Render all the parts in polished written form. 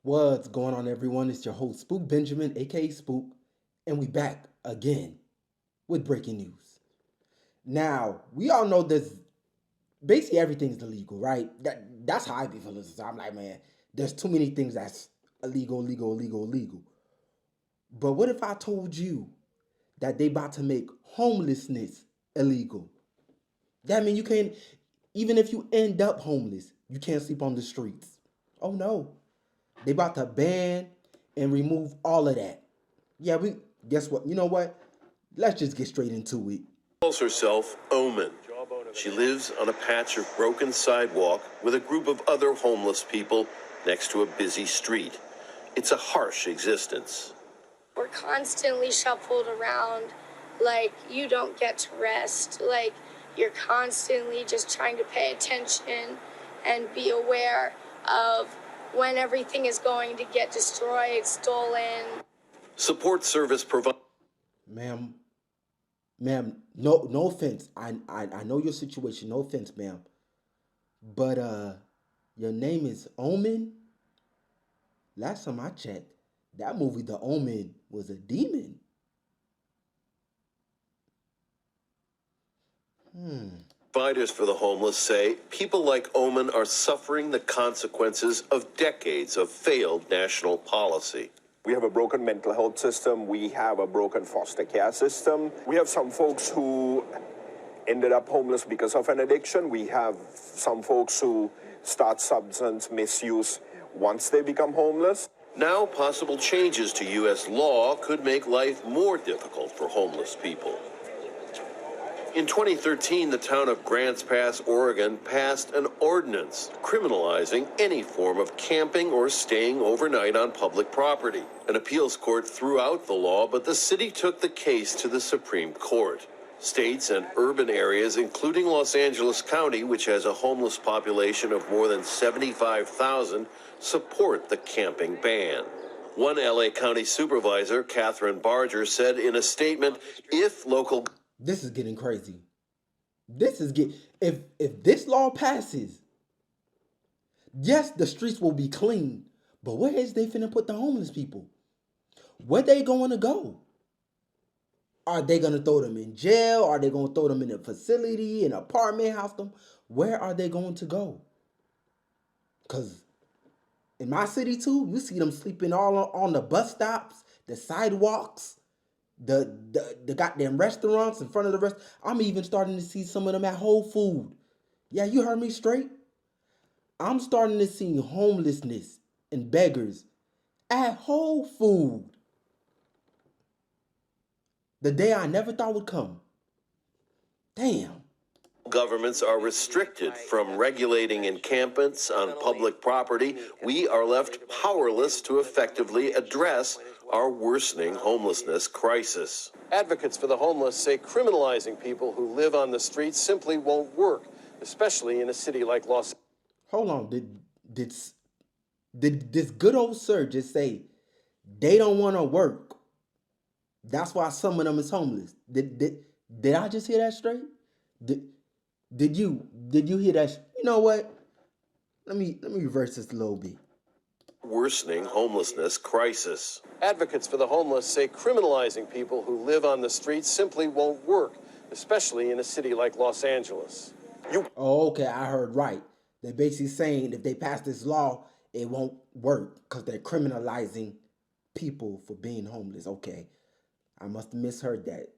What's going on, everyone? It's your host, Spook Benjamin, aka Spook, and we back again with breaking news. Now, we all know this basically everything's illegal, right? That's how I be feeling. So I'm like, man, there's too many things that's illegal. But what if I told you that they about to make homelessness illegal? That means you can't, even if you end up homeless, you can't sleep on the streets. Oh no. They about to ban and remove all of that. Yeah, we guess what? You know what? Let's just get straight into it. Calls herself Omen. She lives on a patch of broken sidewalk with a group of other homeless people next to a busy street. It's a harsh existence. We're constantly shuffled around, like you don't get to rest, like you're constantly just trying to pay attention and be aware of when everything is going to get destroyed, stolen. Support service provider. Ma'am, no offense. I know your situation. No offense, ma'am. But your name is Omen? Last time I checked, that movie The Omen was a demon. Providers for the homeless say people like Omen are suffering the consequences of decades of failed national policy. We have a broken mental health system. We have a broken foster care system. We have some folks who ended up homeless because of an addiction. We have some folks who start substance misuse once they become homeless. Now, possible changes to U.S. law could make life more difficult for homeless people. In 2013, the town of Grants Pass, Oregon, passed an ordinance criminalizing any form of camping or staying overnight on public property. An appeals court threw out the law, but the city took the case to the Supreme Court. States and urban areas, including Los Angeles County, which has a homeless population of more than 75,000, support the camping ban. One LA County supervisor, Catherine Barger, said in a statement, if local... This is getting crazy. If this law passes, yes, the streets will be clean, but where is they finna put the homeless people? Where they going to go? Are they going to throw them in jail? Are they going to throw them in a facility, an apartment house? Where are they going to go? Because in my city too, you see them sleeping all on the bus stops, the sidewalks, the goddamn restaurants in front of the rest. I'm even starting to see some of them at Whole Food. Yeah, you heard me straight. I'm starting to see homelessness and beggars at Whole Food. The day I never thought would come. Damn. Governments are restricted from regulating encampments on public property. We are left powerless to effectively address our worsening homelessness crisis. Advocates for the homeless say criminalizing people who live on the streets simply won't work, especially in a city like Los Angeles. Hold on. Did this good old sir just say they don't want to work? That's why some of them is homeless. Did I just hear that straight? Did you hear that? You know what? Let me reverse this a little bit. Worsening homelessness crisis. Advocates for the homeless say criminalizing people who live on the streets simply won't work, especially in a city like Los Angeles. Oh, okay, I heard right. They're basically saying if they pass this law, it won't work because they're criminalizing people for being homeless. Okay, I must have misheard that.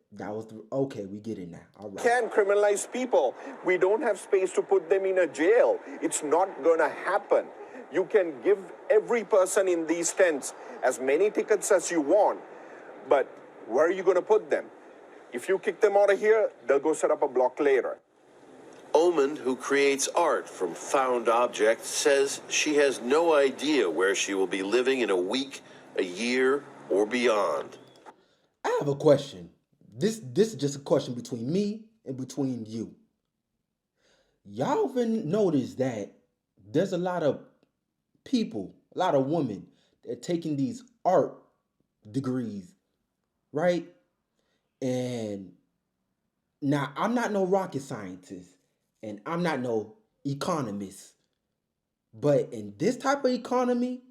Okay, we get it now. All right. Can criminalize people. We don't have space to put them in a jail. It's not going to happen. You can give every person in these tents as many tickets as you want, but where are you going to put them? If you kick them out of here, they'll go set up a block later. Omen, who creates art from found objects, says she has no idea where she will be living in a week, a year, or beyond. I have a question. This is just a question between me and between you. Y'all ever notice that there's a lot of people, a lot of women that are taking these art degrees, right? And now I'm not no rocket scientist and I'm not no economist, but in this type of economy,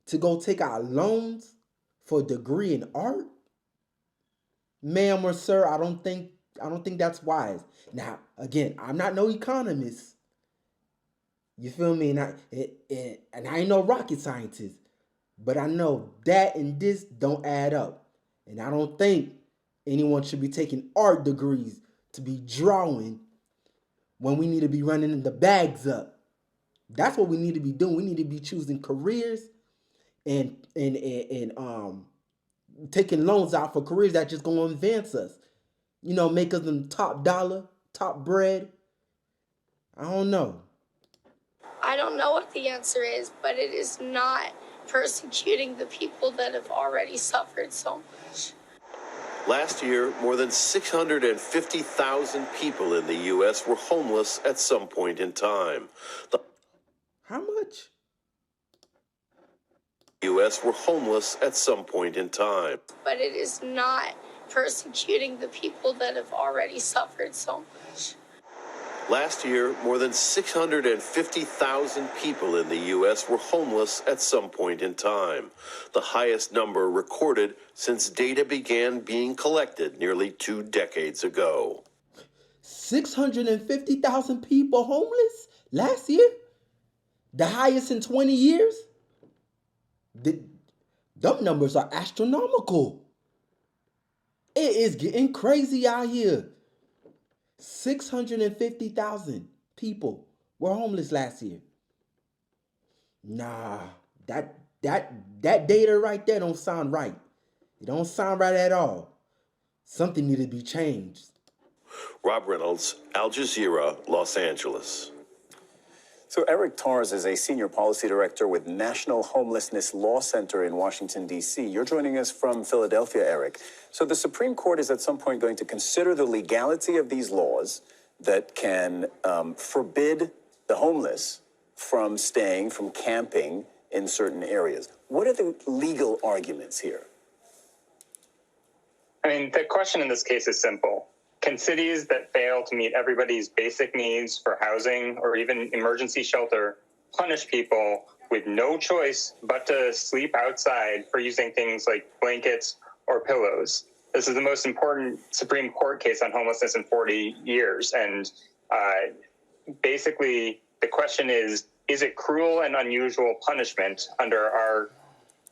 to go take out loans for a degree in art? Ma'am or sir, I don't think that's wise. Now, again, I'm not no economist. You feel me? And I ain't no rocket scientist. But I know that and this don't add up. And I don't think anyone should be taking art degrees to be drawing when we need to be running the bags up. That's what we need to be doing. We need to be choosing careers and taking loans out for careers that just gonna advance us. Make us them top dollar, top bread. I don't know. I don't know what the answer is, but it is not persecuting the people that have already suffered so much. Last year, more than 650,000 people in the U.S. were homeless at some point in time. How much? U.S. were homeless at some point in time. But it is not persecuting the people that have already suffered so much. Last year, more than 650,000 people in the U.S. were homeless at some point in time, the highest number recorded since data began being collected nearly 2 decades ago. 650,000 people homeless last year? The highest in 20 years? Them numbers are astronomical. It is getting crazy out here. 650,000 people were homeless last year. Nah, that data right there don't sound right. It don't sound right at all. Something needed to be changed. Rob Reynolds, Al Jazeera, Los Angeles. So Eric Tars is a senior policy director with National Homelessness Law Center in Washington, D.C. You're joining us from Philadelphia, Eric. So the Supreme Court is at some point going to consider the legality of these laws that can forbid the homeless from camping in certain areas. What are the legal arguments here? I mean, the question in this case is simple. Can cities that fail to meet everybody's basic needs for housing or even emergency shelter punish people with no choice but to sleep outside for using things like blankets or pillows? This is the most important Supreme Court case on homelessness in 40 years. And basically, the question is it cruel and unusual punishment under our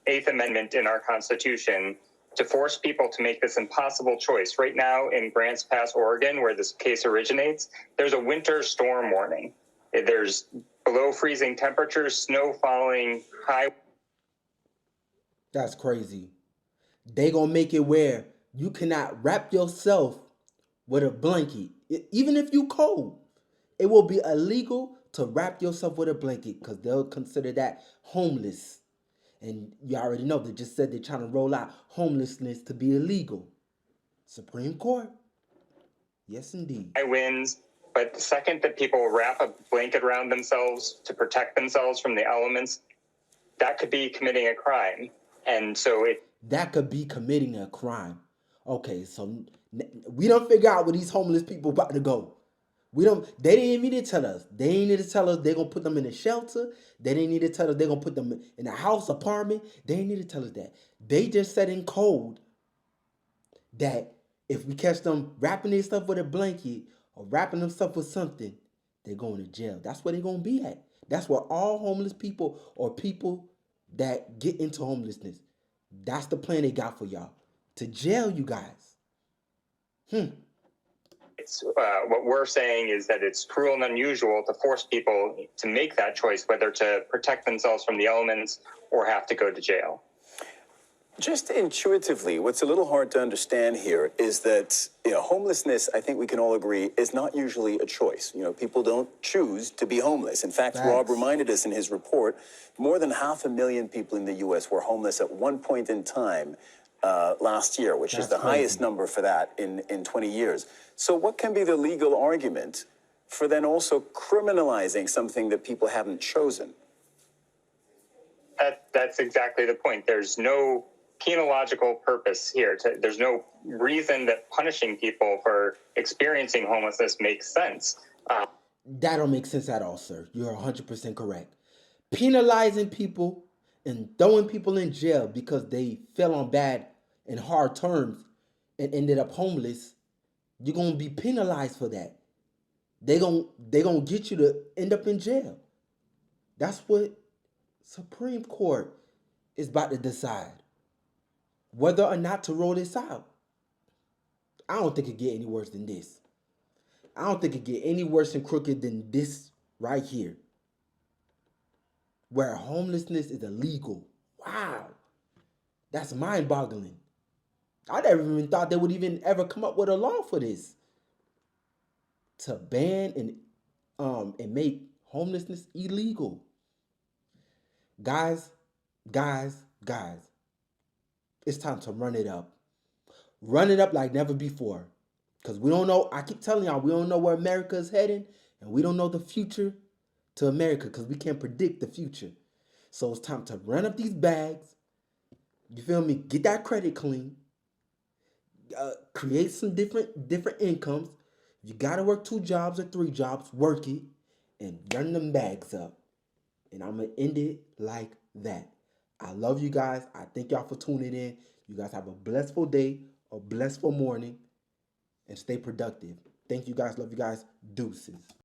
Eighth Amendment in our Constitution to force people to make this impossible choice? Right now in Grants Pass, Oregon, where this case originates, there's a winter storm warning. There's below freezing temperatures, snow falling, high. That's crazy. They gonna make it where you cannot wrap yourself with a blanket. Even if you cold, it will be illegal to wrap yourself with a blanket because they'll consider that homeless. And you already know, they just said they're trying to roll out homelessness to be illegal. Supreme Court. Yes, indeed. High winds, but the second that people wrap a blanket around themselves to protect themselves from the elements, that could be committing a crime. And so that could be committing a crime. Okay, so we don't figure out where these homeless people about to go. They didn't even need to tell us. They didn't need to tell us they're going to put them in a shelter. They didn't need to tell us they're going to put them in a house, apartment. They didn't need to tell us that. They just said in code that if we catch them wrapping their stuff with a blanket or wrapping them stuff with something, they're going to jail. That's where they're going to be at. That's where all homeless people or people that get into homelessness, that's the plan they got for y'all. To jail you guys. What we're saying is that it's cruel and unusual to force people to make that choice, whether to protect themselves from the elements or have to go to jail. Just intuitively, what's a little hard to understand here is that homelessness, I think we can all agree, is not usually a choice. People don't choose to be homeless. In fact, Thanks. Rob reminded us in his report, more than 500,000 people in the U.S. were homeless at one point in time last year, which is the highest number for that in 20 years. So what can be the legal argument for then also criminalizing something that people haven't chosen? That's exactly the point. There's no penological purpose here. There's no reason that punishing people for experiencing homelessness makes sense. That don't make sense at all, sir. You're 100% correct. Penalizing people and throwing people in jail because they fell on bad and hard terms and ended up homeless, you're gonna be penalized for that. They gonna get you to end up in jail. That's what Supreme Court is about to decide. Whether or not to roll this out. I don't think it get any worse than this. I don't think it get any worse and crooked than this right here. Where homelessness is illegal. Wow. That's mind-boggling. I never even thought they would even ever come up with a law for this. To ban and make homelessness illegal. Guys, it's time to run it up. Run it up like never before. Because we don't know, I keep telling y'all, we don't know where America is heading, and we don't know the future to America because we can't predict the future. So it's time to run up these bags. You feel me? Get that credit clean. Create some different incomes. You gotta work 2 jobs or 3 jobs, work it, and run them bags up. And I'm gonna end it like that. I love you guys. I thank y'all for tuning in. You guys have a blissful day, a blissful morning, and stay productive. Thank you guys. Love you guys. Deuces.